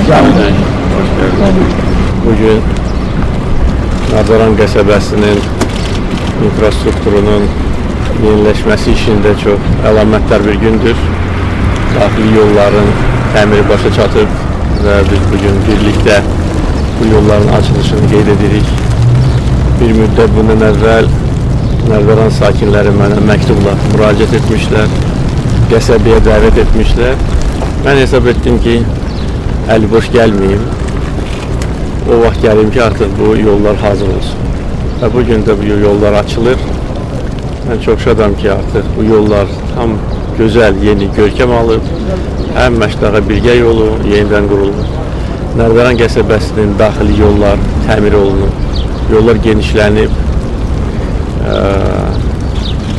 Sağ hoş geldiniz. Bugün Nardaran qəsəbəsinin infrastrukturunun yeniləşməsi işində çox əlamətdar bir gündür. Daxili yolların təmiri başa çatıb və biz bugün birlikdə bu yolların açılışını qeyd edirik. Bir müddət bundan əvvəl Nardaran sakinləri mənə məktubla müraciət etmişlər, qəsəbəyə dəvət etmişlər. Mən hesab etdim ki, əli boş gəlməyim. O vaxt gəlim ki, artıq bu yollar hazır olsun. Və bugün də bu yollar açılır. Mən çox şadam ki, artıq bu yollar tam gözəl, yeni görkəm alıb. Həm Məşdağa Birgə yolu yenidən qurulur. Nardaran qəsəbəsinin daxili yollar təmir olunub. Yollar genişlənib.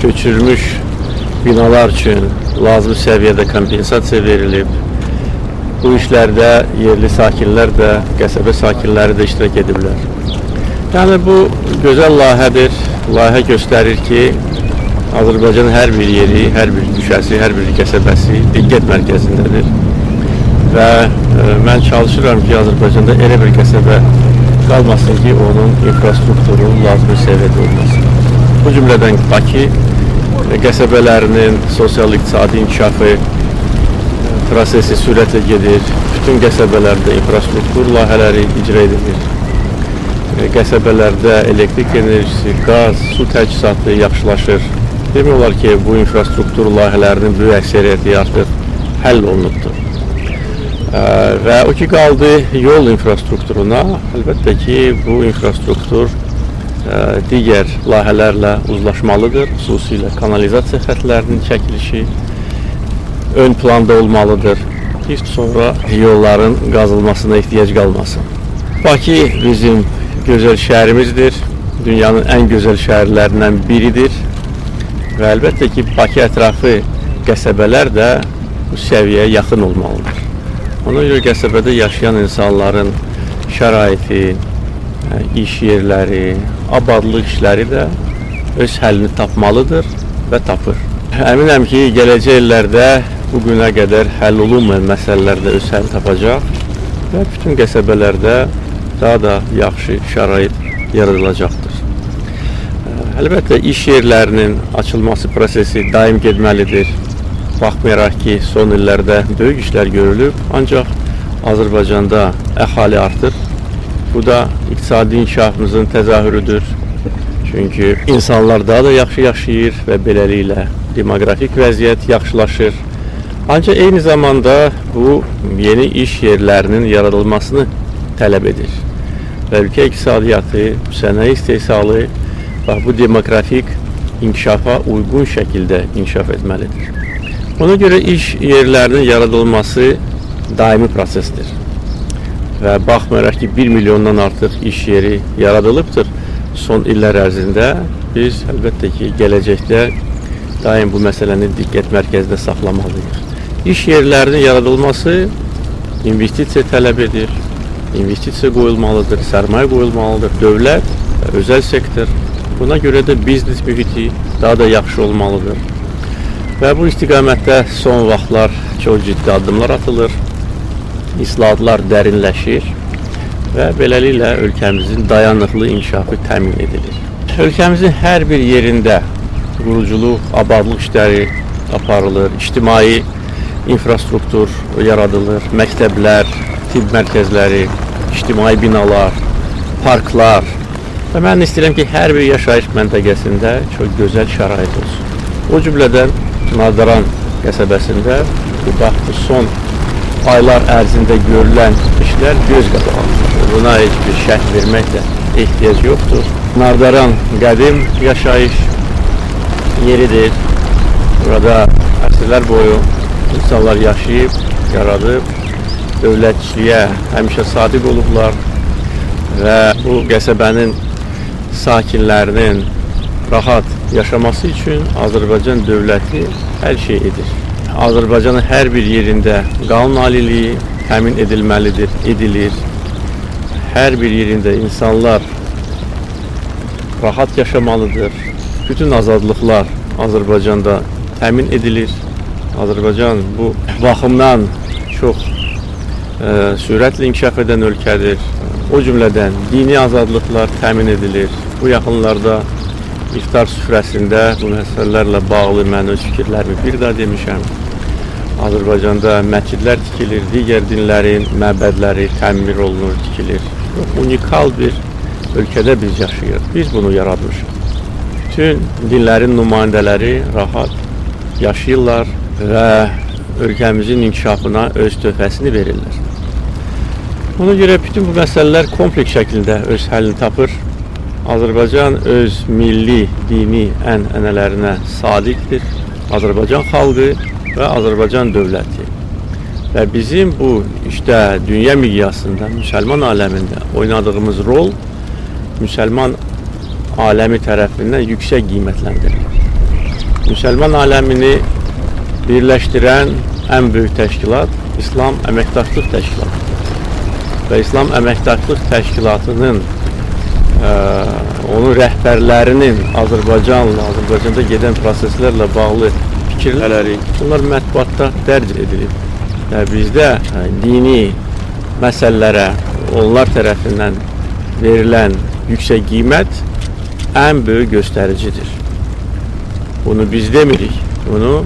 Köçürülmüş binalar üçün lazım səviyyədə kompensasiya verilib. Bu işlərdə yerli sakinlər də, qəsəbə sakinləri də iştirak ediblər. Yəni bu gözəl layihədir. Layihə göstərir ki, Azərbaycanın hər bir yeri, hər bir düşəsi, hər bir qəsəbəsi diqqət mərkəzindədir. Və mən çalışıram ki, Azərbaycanda elə bir qəsəbə qalmasın ki, onun infrastrukturu lazım səviyyədə olmasın. Bu cümlədən Bakı qəsəbələrinin sosial-iqtisadi inkişafı prosesi sürətlə gedir. Bütün qəsəbələrdə infrastruktur layihələri icra edilir. Qəsəbələrdə elektrik enerjisi, qaz, su təchizatı yaxşılaşır. Demək olar ki, bu infrastruktur layihələrinin böyük əksəriyyəti artıq həll olunubdur. Və o ki, qaldı yol infrastrukturuna. Əlbəttə ki, bu infrastruktur digər layihələrlə uzlaşmalıdır. Xüsusilə kanalizasiya xətlərinin çəkilişi ön planda olmalıdır. Biz sonra yolların qazılmasına ehtiyac qalmasın. Bakı bizim gözəl şəhərimizdir. Dünyanın ən gözəl şəhərlərindən biridir. Və əlbəttə ki, Bakı ətrafı qəsəbələr də bu səviyyəyə yaxın olmalıdır. Ona görə qəsəbədə yaşayan insanların şəraiti, iş yerləri, abadlıq işləri də öz həllini tapmalıdır və tapır. Əminəm ki, gələcək illərdə bu günə qədər həll olunmayan məsələlər də öz həll tapacaq və bütün qəsəbələrdə daha da yaxşı şərait yaradılacaqdır. Əlbəttə, iş yerlərinin açılması prosesi daim getməlidir. Baxmayaraq ki, son illərdə böyük işlər görülüb, ancaq Azərbaycanda əhali artır. Bu da iqtisadi inkişafımızın təzahürüdür. Çünki insanlar daha da yaxşı yaşayır və beləliklə demoqrafik vəziyyət yaxşılaşır. Ancaq eyni zamanda bu yeni iş yerlərinin yaradılmasını tələb edir. Və ölkə iqtisadiyyatı, sənaye istehsalı və bu demografik inkişafa uyğun şəkildə inkişaf etməlidir. Ona görə iş yerlərinin yaradılması daimi prosesdir. Və baxmayaraq ki, 1 milyondan artıq iş yeri yaradılıbdır son illər ərzində, biz əlbəttə ki, gələcəkdə daim bu məsələni diqqət mərkəzində saxlamalıyıq. İş yerlərinin yaradılması investisiya tələb edir, investisiya qoyulmalıdır, sərmayə qoyulmalıdır, dövlət və özəl sektor. Buna görə də biznes mühiti daha da yaxşı olmalıdır. Və bu istiqamətdə son vaxtlar çox ciddi addımlar atılır. İslahatlar dərinləşir və beləliklə ölkəmizin dayanıqlı inkişafı təmin edilir. Ölkəmizin hər bir yerində quruculuq, abadlıq işləri aparılır, ictimai infrastruktur yaradılır, məktəblər, tibb mərkəzləri, ictimai binalar, parklar və mən istəyirəm ki, hər bir yaşayış məntəqəsində çox gözəl şərait olsun. O cümlədən Nardaran qəsəbəsində bu son aylar ərzində görülən işlər göz qabağındadır. Buna heç bir şərh verməklə ehtiyac yoxdur. Nardaran qədim yaşayış yeridir. Burada əsrlər boyu insanlar yaşayıb, yaradıb, dövlətçiliyə həmişə sadiq olublar və bu qəsəbənin sakinlərinin rahat yaşaması üçün Azərbaycan dövləti hər şey edir. Azərbaycanın hər bir yerində qanun aliliyi təmin edilməlidir, edilir. Hər bir yerində insanlar rahat yaşamalıdır. Bütün azadlıqlar Azərbaycanda təmin edilir. Azərbaycan bu baxımdan çox sürətlə inkişaf edən ölkədir. O cümlədən dini azadlıqlar təmin edilir. Bu yaxınlarda iftar süfrəsində bu məsələlərlə bağlı mən öz fikirlərimi bir daha demişəm. Azərbaycanda məscidlər tikilir, digər dinlərin məbədləri təmir olunur, tikilir. Unikal bir ölkədə biz yaşayırıq. Biz bunu yaratmışıq. Bütün dinlərin nümayəndələri rahat yaşayırlar və ölkəmizin inkişafına öz töhfəsini verirlər. Ona görə bütün bu məsələlər kompleks şəkildə öz həllini tapır. Azərbaycan öz milli, dini ənənələrinə sadiqdir. Azərbaycan xalqı və Azərbaycan dövləti. Və bizim bu dünya miqyasında, müsəlman aləmində oynadığımız rol müsəlman aləmi tərəfindən yüksək qiymətləndirilir. Müsəlman aləmini birləşdirən ən böyük təşkilat İslam Əməkdaşlıq Təşkilatıdır. Və İslam Əməkdaşlıq Təşkilatının onun rəhbərlərinin Azərbaycanda gedən proseslərlə bağlı fikirləri, bunlar mətbuatda dərc edilib. Və bizdə dini məsələlərə onlar tərəfindən verilən yüksək qiymət ən böyük göstəricidir. Bunu biz demirik, bunu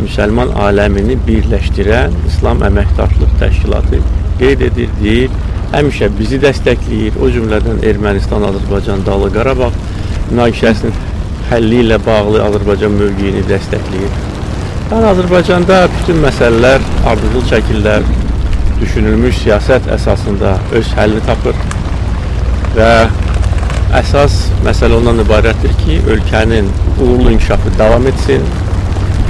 müsəlman aləmini birləşdirən İslam Əməkdaşlıq Təşkilatı qeyd edir, deyir, həmişə bizi dəstəkləyir, o cümlədən Ermənistan, Azərbaycan, Dağlıq Qarabağ münaqişəsinin həlli ilə bağlı Azərbaycan mövqeyini dəstəkləyir. Yəni, Azərbaycanda bütün məsələlər ardıcıl şəkildə düşünülmüş siyasət əsasında öz həllini tapır və əsas məsələ ondan ibarətdir ki, ölkənin uğurlu inkişafı davam etsin,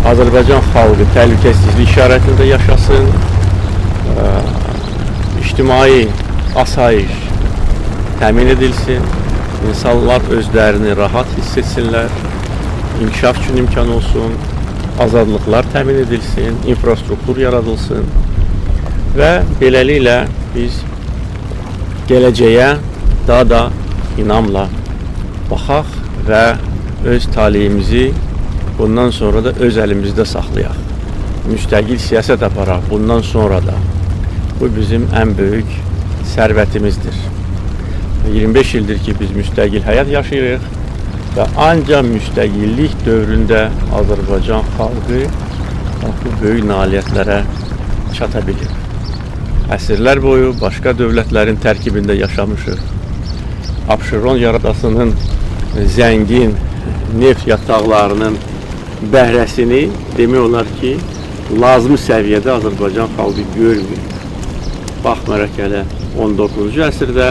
Azərbaycan xalqı təhlükəsizlik şəraitində yaşasın, ictimai asayiş təmin edilsin, insanlar özlərini rahat hiss etsinlər, inkişaf üçün imkan olsun, azadlıqlar təmin edilsin, infrastruktur yaradılsın və beləliklə biz gələcəyə daha da inamla baxaq və öz taleyimizi bundan sonra da öz əlimizdə saxlayaq. Müstəqil siyasət aparaq bundan sonra da. Bu bizim ən böyük sərvətimizdir. 25 ildir ki, biz müstəqil həyat yaşayırıq və ancaq müstəqillik dövründə Azərbaycan xalqı bu böyük nailiyyətlərə çata bilir. Əsrlər boyu başqa dövlətlərin tərkibində yaşamışıq. Abşeron yarımadasının zəngin neft yataqlarının bəhrəsini demək olar ki, lazımi səviyyədə Azərbaycan xalqı görmür. Baxmayaraq hələ 19-cu əsrdə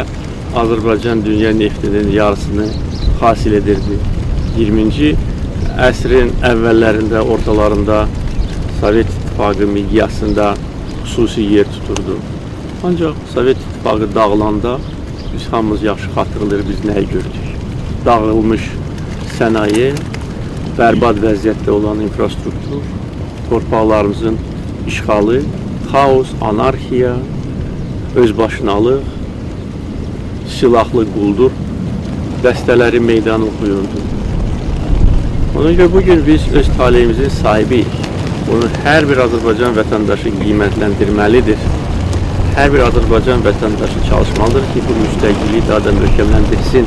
Azərbaycan dünya neftinin yarısını hasil edirdi. 20-ci əsrin əvvəllərində, ortalarında Sovet İttifaqı miqyasında xüsusi yer tuturdu. Ancaq Sovet İttifaqı dağılanda biz hamımız yaxşı xatırlayır, biz nəyi gördük? Dağılmış sənaye, bərbad vəziyyətdə olan infrastruktur, torpaqlarımızın işğalı, xaos, anarxiya, özbaşınalıq, silahlı quldur dəstələri meydan oxuyurdu. Ona görə bugün biz öz taleyimizin sahibiyik. Bunu hər bir Azərbaycan vətəndaşı qiymətləndirməlidir. Hər bir Azərbaycan vətəndaşı çalışmalıdır ki, bu müstəqilliyi daha da möhkəmləndirsin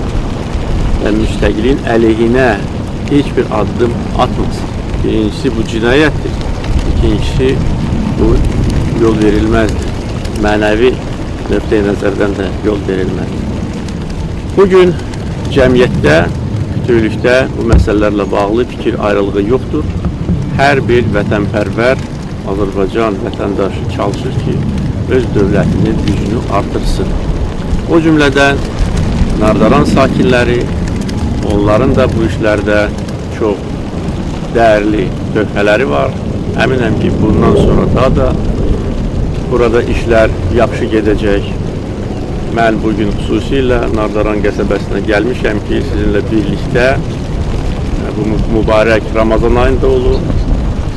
və müstəqilliyin əleyhinə heç bir addım atmasın. Birincisi bu cinayətdir. İkincisi bu yol verilməzdir. Mənəvi nöqteyi nəzərdən də yol verilməlidir. Bugün cəmiyyətdə, bütövlükdə bu məsələlərlə bağlı fikir ayrılığı yoxdur. Hər bir vətənpərvər Azərbaycan vətəndaşı çalışır ki, öz dövlətinin gücünü artırsın. O cümlədən Nardaran sakinləri, onların da bu işlərdə çox dəyərli töhfələri var. Əminəm ki, bundan sonra daha da burada işlər yaxşı gedəcək. Mən bugün xüsusilə Nardaran qəsəbəsinə gəlmişəm ki, sizinlə birlikdə bu mübarək Ramazan ayında olur.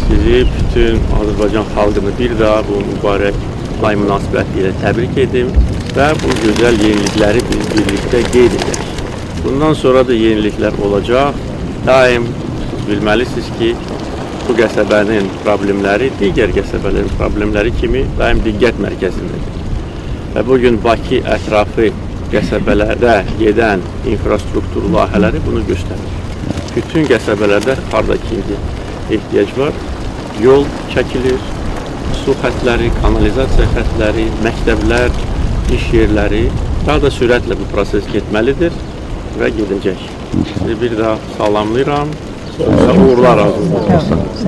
Sizi bütün Azərbaycan xalqını bir daha bu mübarək ay münasibəti ilə təbrik edim və bu gözəl yenilikləri biz birlikdə qeyd edək. Bundan sonra da yeniliklər olacaq. Daim bilməlisiniz ki, bu qəsəbənin problemləri digər qəsəbələrin problemləri kimi daim diqqət mərkəzindədir. və bugün Bakı ətrafı qəsəbələrdə gedən infrastruktur layihələri bunu göstərir. Bütün qəsəbələrdə hardakı ehtiyac var, yol çəkilir, su xətləri, kanalizasiya xətləri, məktəblər, iş yerləri daha da sürətlə bu proses getməlidir və gedəcək. Sizi bir daha salamlayıram. Uğurlar arzulayıram.